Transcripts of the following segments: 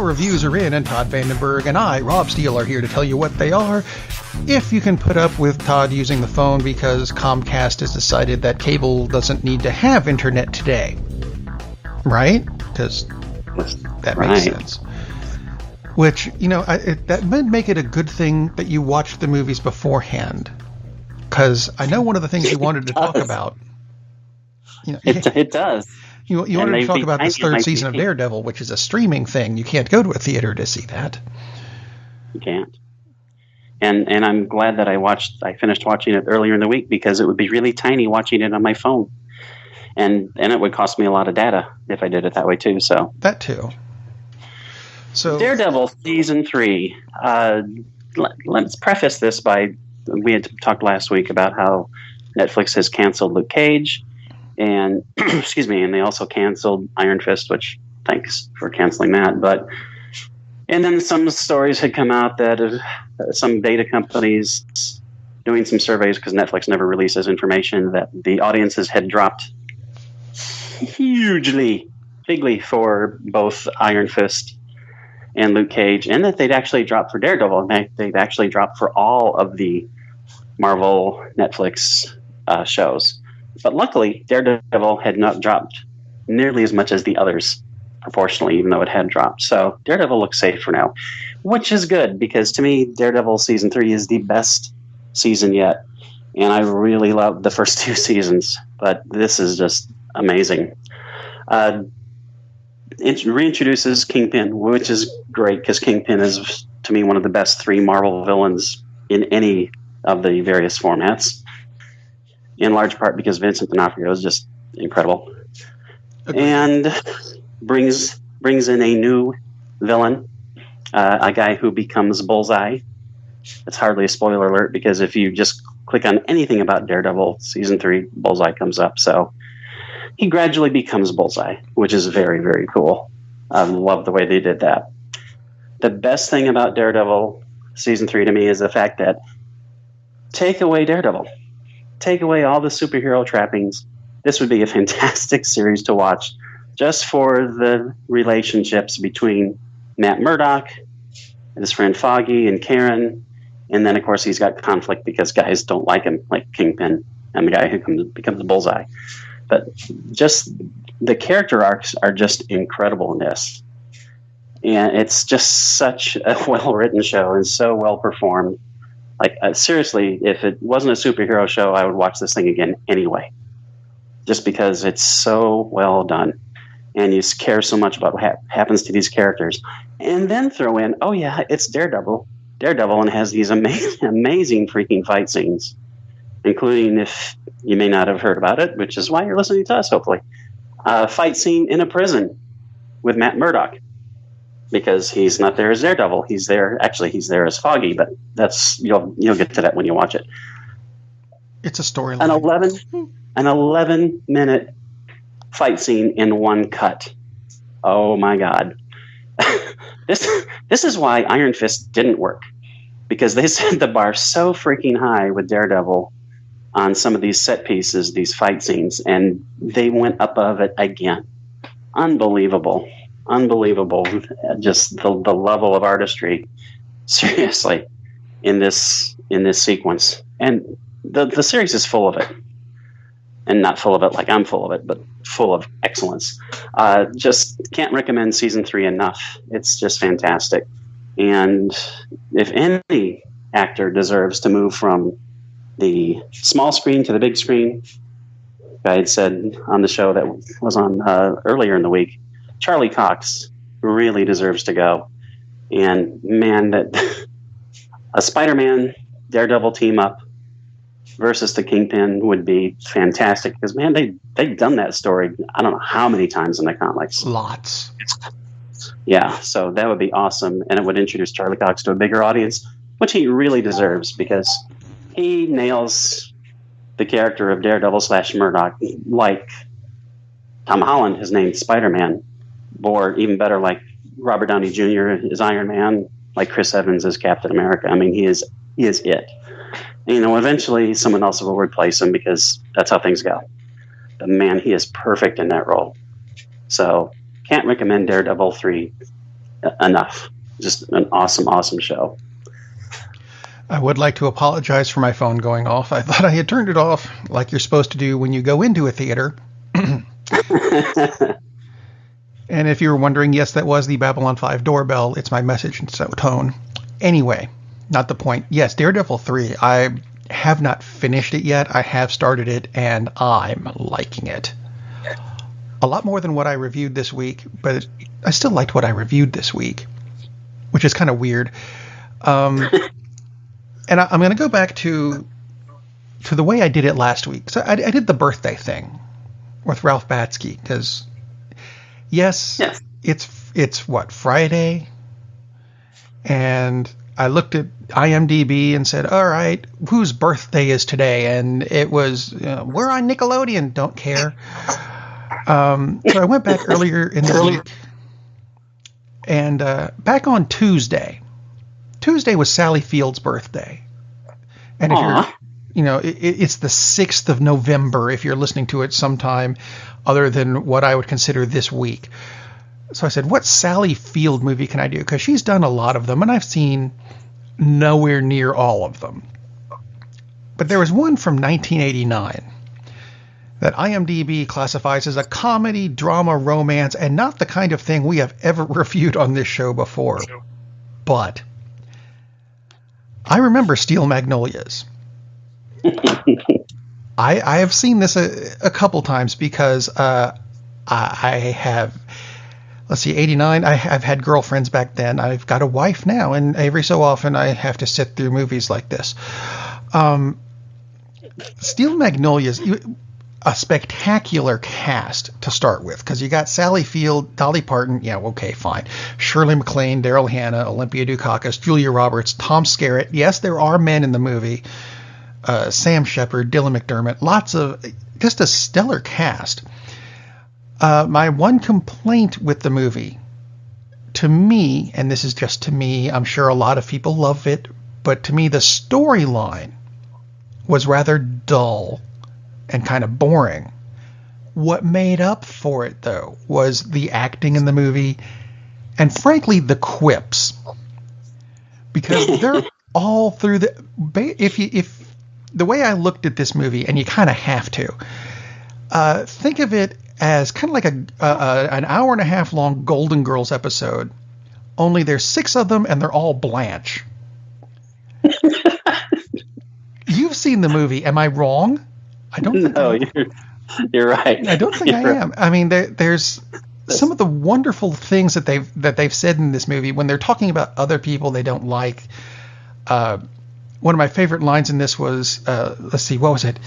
reviews are in, and Todd Vandenberg and I, Rob Steele, are here to tell you what they are. If you can put up with Todd using the phone because Comcast has decided that cable doesn't need to have internet today. Right? Because that makes sense. Which, that might make it a good thing that you watch the movies beforehand. Because I know one of the things you wanted to talk about. It does. You wanted to talk about this third season of Daredevil, which is a streaming thing. You can't go to a theater to see that. You can't. And I'm glad that I finished watching it earlier in the week, because it would be really tiny watching it on my phone. And it would cost me a lot of data if I did it that way too. So that too. So Daredevil season 3. Let's preface this by, we had talked last week about how Netflix has canceled Luke Cage, and and they also canceled Iron Fist, which thanks for canceling that. And then some stories had come out that some data companies doing some surveys, because Netflix never releases information, that the audiences had dropped bigly for both Iron Fist and Luke Cage, and that they'd actually dropped for Daredevil, and they'd actually dropped for all of the Marvel Netflix shows. But luckily, Daredevil had not dropped nearly as much as the others, proportionally, even though it had dropped. So Daredevil looks safe for now, which is good, because to me, Daredevil season 3 is the best season yet. And I really loved the first 2 seasons, but this is just amazing. It reintroduces Kingpin, which is great, because Kingpin is, to me, one of the best 3 Marvel villains in any of the various formats, in large part because Vincent D'Onofrio is just incredible. Agreed. And brings in a new villain, a guy who becomes Bullseye. It's hardly a spoiler alert, because if you just click on anything about Daredevil season 3, Bullseye comes up. So he gradually becomes Bullseye, which is very, very cool. I love the way they did that. The best thing about Daredevil season 3 to me is the fact that take away Daredevil. Take away all the superhero trappings. This would be a fantastic series to watch, just for the relationships between Matt Murdock and his friend Foggy and Karen. And then, of course, he's got conflict because guys don't like him, like Kingpin and the guy who becomes Bullseye. But just the character arcs are just incredible in this. And it's just such a well-written show and so well-performed. Like, seriously, if it wasn't a superhero show, I would watch this thing again anyway. Just because it's so well done. And you care so much about what happens to these characters. And then throw in, oh yeah, it's Daredevil. Daredevil, and has these amazing freaking fight scenes. Including, if you may not have heard about it, which is why you're listening to us, hopefully, a fight scene in a prison with Matt Murdock. Because he's not there as Daredevil. He's there as Foggy, but that's you'll get to that when you watch it. It's a storyline. An 11-minute fight scene in one cut. Oh my God. This is why Iron Fist didn't work. Because they set the bar so freaking high with Daredevil on some of these set pieces, these fight scenes, and they went above it again. Unbelievable. Just the level of artistry, seriously, in this sequence. And the series is full of it. And not full of it like I'm full of it, but full of excellence. Just can't recommend season 3 enough. It's just fantastic. And if any actor deserves to move from the small screen to the big screen, I had said on the show that was on earlier in the week, Charlie Cox really deserves to go. And man, that a Spider-Man Daredevil team up versus the Kingpin would be fantastic, because man, they've done that story I don't know how many times in the comics. Lots. Yeah, so that would be awesome, and it would introduce Charlie Cox to a bigger audience, which he really deserves, because he nails the character of Daredevil / Murdock like Tom Holland has named Spider-Man, or even better, like Robert Downey Jr. is Iron Man, like Chris Evans is Captain America. I mean, he is it. And, eventually someone else will replace him, because that's how things go. But man, he is perfect in that role. So can't recommend Daredevil 3 enough. Just an awesome show. I would like to apologize for my phone going off. I thought I had turned it off like you're supposed to do when you go into a theater. And if you were wondering, yes, that was the Babylon 5 doorbell. It's my message and so tone. Anyway, not the point. Yes, Daredevil 3. I have not finished it yet. I have started it, and I'm liking it. A lot more than what I reviewed this week, but I still liked what I reviewed this week, which is kind of weird. And I'm going to go back to the way I did it last week. So I did the birthday thing with Ralph Batsky because, yes, it's what, Friday? And I looked at IMDb and said, all right, whose birthday is today? And it was, we're on Nickelodeon, don't care. So I went back earlier in the week, and back on Tuesday was Sally Field's birthday. And if you're, it's the 6th of November if you're listening to it sometime other than what I would consider this week. So I said, what Sally Field movie can I do? Because she's done a lot of them, and I've seen nowhere near all of them. But there was one from 1989 that IMDb classifies as a comedy, drama, romance, and not the kind of thing we have ever reviewed on this show before. But I remember Steel Magnolias. I have seen this a couple times because I have, let's see, 89. I've had girlfriends back then. I've got a wife now, and every so often I have to sit through movies like this. Steel Magnolias, a spectacular cast to start with, because you got Sally Field, Dolly Parton, yeah, okay, fine, Shirley MacLaine, Daryl Hannah, Olympia Dukakis, Julia Roberts, Tom Skerritt. Yes, there are men in the movie. Sam Shepard, Dylan McDermott, just a stellar cast. My one complaint with the movie, to me, and this is just to me, I'm sure a lot of people love it, but to me the storyline was rather dull and kind of boring. What made up for it, though, was the acting in the movie and, frankly, the quips. Because they're all through the... If the way I looked at this movie, and you kind of have to, think of it as kind of like an hour and a half long Golden Girls episode, only there's 6 of them, and they're all Blanche. You've seen the movie. Am I wrong? I don't think you're right. I don't think I am. I mean, there's some of the wonderful things that they've said in this movie when they're talking about other people they don't like. One of my favorite lines in this was, let's see, what was it?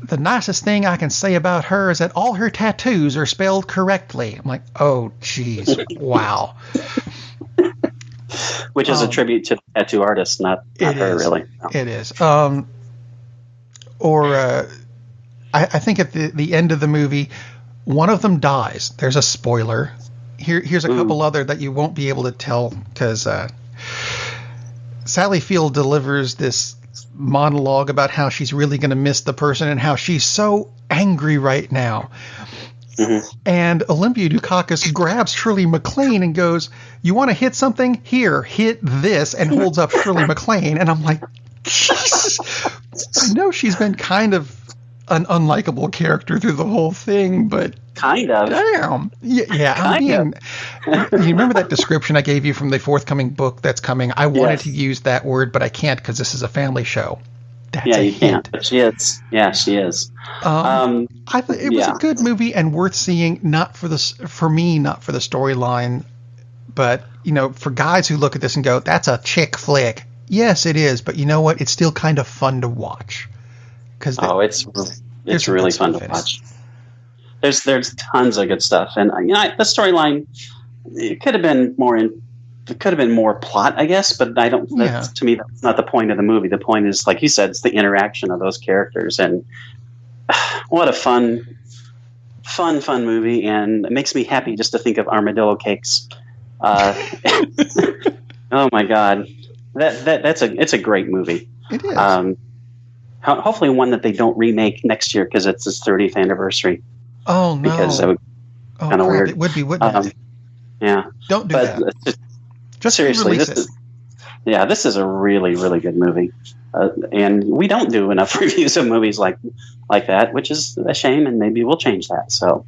The nicest thing I can say about her is that all her tattoos are spelled correctly. I'm like, oh, geez, wow. Which is a tribute to the tattoo artist, not her, really. No. It is. I think at the end of the movie, one of them dies. There's a spoiler. Here's a couple other that you won't be able to tell because Sally Field delivers this monologue about how she's really going to miss the person and how she's so angry right now. Mm-hmm. And Olympia Dukakis grabs Shirley MacLaine and goes, "You want to hit something? Here, hit this," and holds up Shirley MacLaine. And I'm like, Jesus. I know she's been kind of an unlikable character through the whole thing, but kind of. Damn. Yeah. You remember that description I gave you from the forthcoming book that's coming? I wanted to use that word, but I can't because this is a family show. That's you can't. But she is. Yeah, she is. I thought it was a good movie and worth seeing. Not for the storyline, but for guys who look at this and go, "That's a chick flick." Yes, it is, but you know what? It's still kind of fun to watch. It's really fun to watch. There's tons of good stuff, and the storyline it could have been more plot, I guess, but I don't. To me, that's not the point of the movie. The point is, like you said, it's the interaction of those characters, and what a fun movie, and it makes me happy just to think of armadillo cakes. Oh my God, it's a great movie. It is. Hopefully one that they don't remake next year because it's its 30th anniversary. Oh no! Because that would kind of weird. It would be, wouldn't it? Yeah. Don't do But that. Just seriously, release it. this is a really, really good movie. And we don't do enough reviews of movies like that, which is a shame, and maybe we'll change that. So,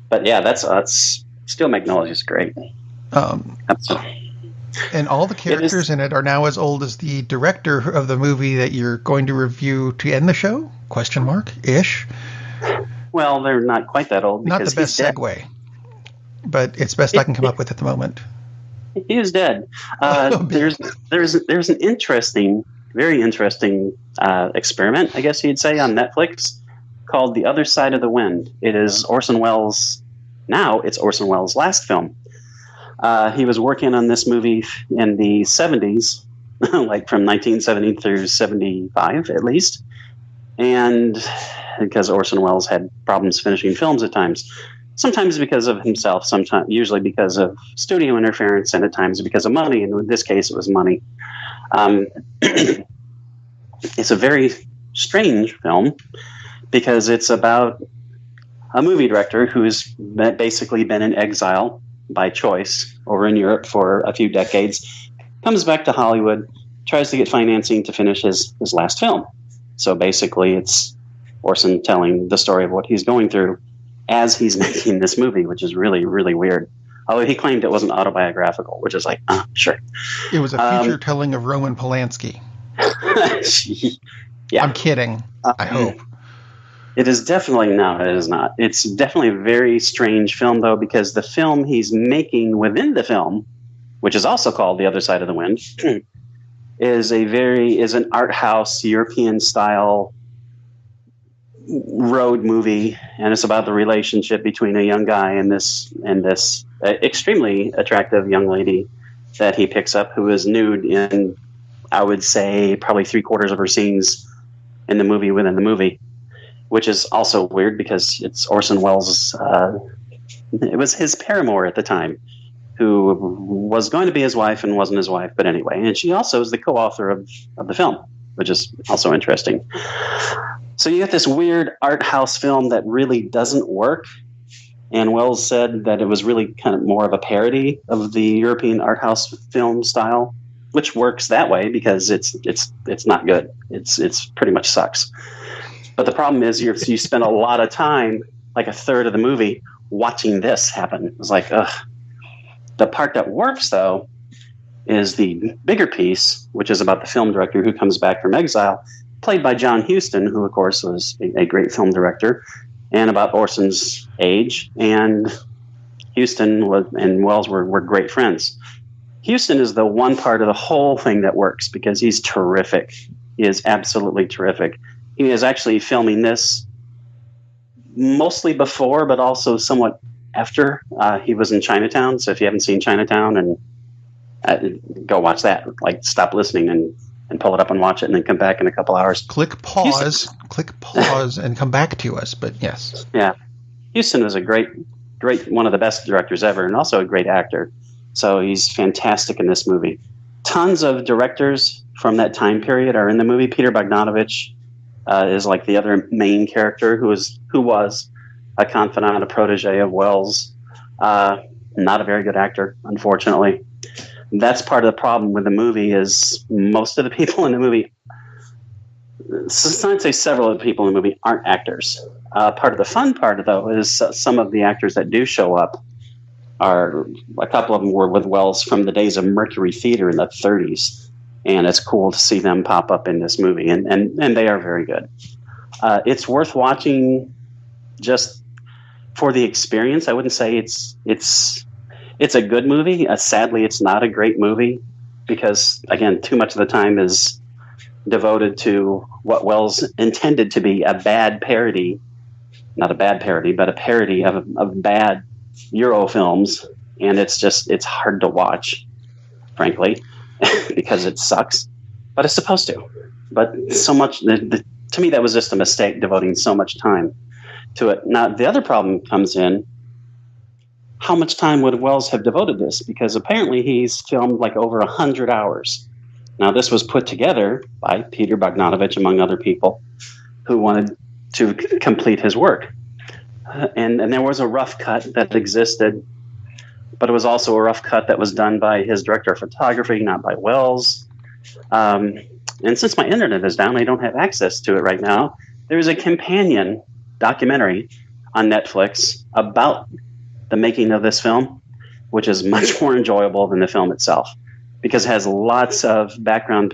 but yeah, that's still Magnolias is great. Absolutely. And all the characters in it are now as old as the director of the movie that you're going to review to end the show? Question mark ish. Well, they're not quite that old. Not the best segue, but it's best I can come up with at the moment. He is dead. There's an interesting, very interesting experiment, I guess you'd say, on Netflix called The Other Side of the Wind. It is Orson Welles. Now it's Orson Welles' last film. He was working on this movie in the 70s, like from 1970 through 75 at least. And because Orson Welles had problems finishing films at times. Sometimes because of himself, usually because of studio interference, and at times because of money. And in this case, it was money. It's a very strange film because it's about a movie director who's basically been in exile by choice over in Europe for a few decades, comes back to Hollywood, tries to get financing to finish his last film. So basically, it's Orson telling the story of what he's going through as he's making this movie, which is really, really weird. Although he claimed it wasn't autobiographical, which is like, sure. It was a feature telling of Roman Polanski. Yeah. I'm kidding. I hope. It is definitely not. It is not. It's definitely a very strange film, though, because the film he's making within the film, which is also called The Other Side of the Wind, is an art house European style road movie, and it's about the relationship between a young guy and this extremely attractive young lady that he picks up, who is nude in, I would say, probably 3/4 of her scenes in the movie within the movie, which is also weird because it's Orson Welles'. It was his paramour at the time, who was going to be his wife and wasn't his wife, but anyway, and she also is the co-author of the film, which is also interesting. So you get this weird art house film that really doesn't work. And Wells said that it was really kind of more of a parody of the European art house film style, which works that way because it's not good. It's pretty much sucks. But the problem is you spend a lot of time, like a third of the movie, watching this happen. It's like, ugh. The part that works, though, is the bigger piece, which is about the film director who comes back from exile, played by John Huston, who, of course, was a great film director, and about Orson's age. And Huston and Wells were great friends. Huston is the one part of the whole thing that works because he's terrific. He is absolutely terrific. He is actually filming this mostly before, but also somewhat after he was in Chinatown. So if you haven't seen Chinatown, and go watch that. Like, stop listening and pull it up and watch it, and then come back in a couple hours. Click pause, and come back to us. But yes, yeah, Huston was a great, one of the best directors ever, and also a great actor. So he's fantastic in this movie. Tons of directors from that time period are in the movie. Peter Bogdanovich is like the other main character who was a confidant, a protege of Wells. Not a very good actor, unfortunately. That's part of the problem with the movie is most of the people in the movie, I'd say several of the people in the movie aren't actors. Part of the fun part, though, is some of the actors that do show up a couple of them were with Wells from the days of Mercury Theater in the 30s. And it's cool to see them pop up in this movie. And they are very good. It's worth watching just for the experience. I wouldn't say it's a good movie. Sadly, it's not a great movie because, again, too much of the time is devoted to what Wells intended to be a bad parody. Not a bad parody, but a parody of bad Euro films. And it's hard to watch, frankly, because it sucks. But it's supposed to. But so much, to me, that was just a mistake, devoting so much time to it. Now, the other problem comes in, how much time would Wells have devoted this? Because apparently he's filmed like over 100 hours. Now, this was put together by Peter Bogdanovich, among other people, who wanted to complete his work. And there was a rough cut that existed but it was also a rough cut that was done by his director of photography, not by Wells. And since my internet is down, I don't have access to it right now. There's a companion documentary on Netflix about the making of this film, which is much more enjoyable than the film itself, because it has lots of background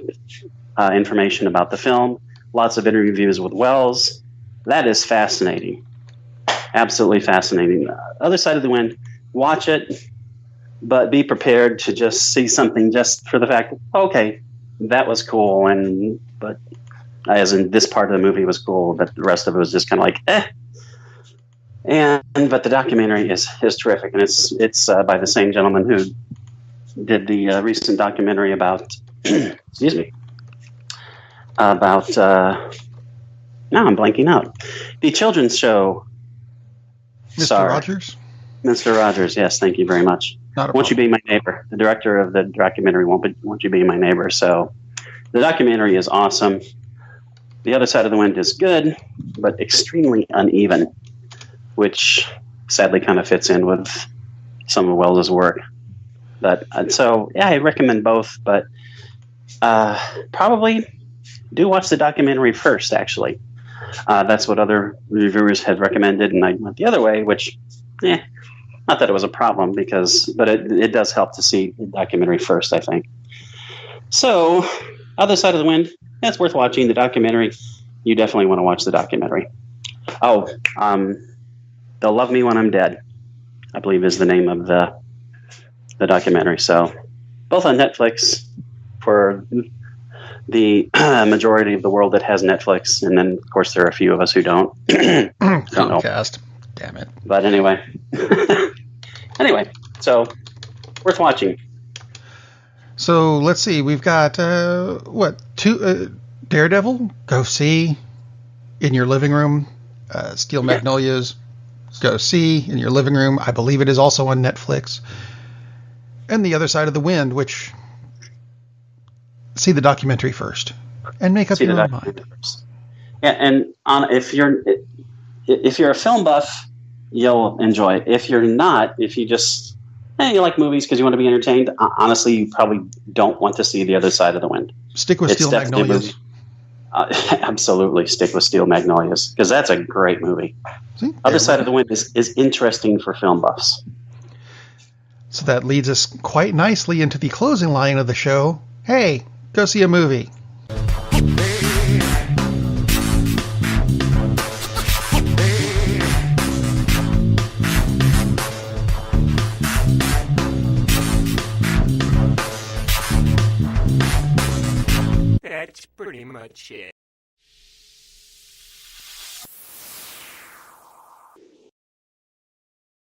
information about the film, lots of interviews with Wells. That is fascinating. Absolutely fascinating. Other Side of the Wind, watch it, but be prepared to just see something just for the fact, okay, that was cool, but as in this part of the movie was cool, but the rest of it was just kind of like, eh. But the documentary is terrific, and it's by the same gentleman who did the recent documentary about excuse me, about now I'm blanking out, the children's show. Mr. Rogers? Mr. Rogers, yes, thank you very much. Won't You Be My Neighbor? The director of the documentary, Won't You Be My Neighbor? So the documentary is awesome. The Other Side of the Wind is good, but extremely uneven, which sadly kind of fits in with some of Wells's work. But so, yeah, I recommend both, but probably do watch the documentary first, actually. That's what other reviewers had recommended, and I went the other way, which, not that it was a problem, but it does help to see the documentary first, I think. So, Other Side of the Wind, that's worth watching. The documentary, you definitely want to watch the documentary. Oh, They'll Love Me When I'm Dead, I believe is the name of the documentary. So, both on Netflix for the majority of the world that has Netflix, and then, of course, there are a few of us who don't. Comcast. Damn it. But anyway. So worth watching. So let's see. We've got, Daredevil? Go see in your living room. Steel Magnolias. Go see in your living room. I believe it is also on Netflix. And The Other Side of the Wind, which... see the documentary first and make up your own mind. First. Yeah, and if you're a film buff, you'll enjoy it. If you're not, if you just you like movies because you want to be entertained, honestly, you probably don't want to see The Other Side of the Wind. Stick with Steel Magnolias. Absolutely, stick with Steel Magnolias, because that's a great movie. See, Other Side of the Wind is interesting for film buffs. So that leads us quite nicely into the closing line of the show. Hey, go see a movie. That's pretty much it.